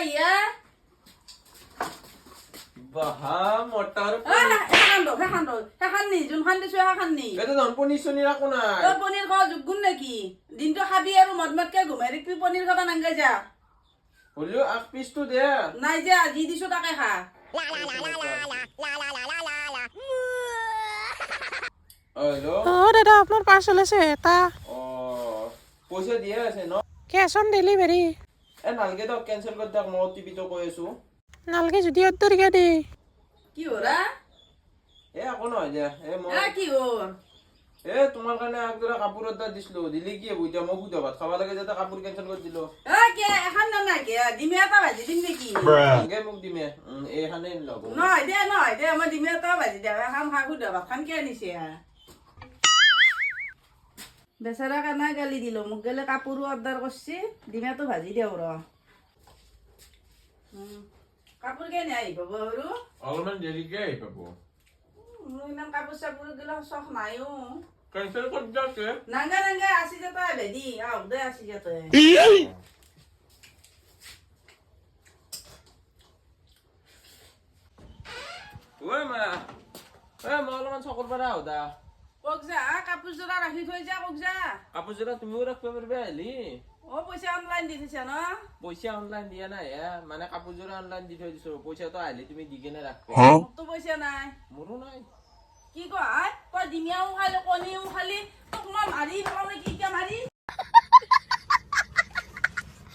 ইয়া বাহা মটার সেখান নি যোনখান দিছো সেখান নি এটা ধন পনির সনির রাখো না তোর পনির খাওয়া যোগ্য নাকি দিনটো খাবি আৰু মদমদকে ঘুমাই দেখবি পনির খাবা নাংগে যা হলেও এক পিসটো দে নাই যা যি দিছো তাকে খা হ্যালো দাদা আপনার পার্সেল আছে এটা ও পয়সা দিয়ে আছে ন ক্যাশ অন ডেলিভারি এ নালগে তো ক্যান্সেল করে দেখ মই টিভি তো কৈ আছো নালকে যদি অর্ধেক দে কি ওরা এ একো নহয় দে মই কি ওর তোমাৰ কাৰণে আগদৰা কাপোৰ এটা দিছিলো দিলি কি হ'ব এতিয়া মই বুধা ভাত খাব লাগে যাতে কাপোৰ কেঞ্চেল কৰি দিলো কে এখন না কে ডিমে এটা ভাজি দিম নেকি আগে মোক দিমে এইখানে ল'ব নহয় দে মই ডিমে এটা ভাজি দে এখন খা খুদা ভাত খান কে আনিছে বেচাৰা কানা গালি দিলো মোক গেলে কাপোৰো অৰ্ডাৰ কৰছি ডিমেটো ভাজি দেও ৰ কাপোৰ কেনে আহি পাব আৰু অলপমান দেৰিকে আহি পাব মোৰ ইমান কাপোৰ চাপোৰ গিলা চখ নাইও কেঞ্চেল কৰি দিয়াকে নাংগা আসি যাতে ভেদি আহ দে আসি যাতে ঐ মা মই অলপমান চকৰ পৰা আহো দা কক যা কাপোৰ যোৰা ৰাখি থৈ যা কক যা কাপোৰ যোৰা তুমিও ৰাখিব পাৰিবা আহিলি পইচা অনলাইন দি থৈছা ন পইচা অনলাইন দিয়া নাই মানে কাপোৰ যোৰা অনলাইন দি থৈ দিছো পইচাটো আহিলি তুমি দি কেনে ৰাখিবা মোকতো পইচা নাই মোৰো নাই কি কয় তই ডিমিয়াও খালি কণীও খালি তোক মই মাৰি পেলাম কি মাৰি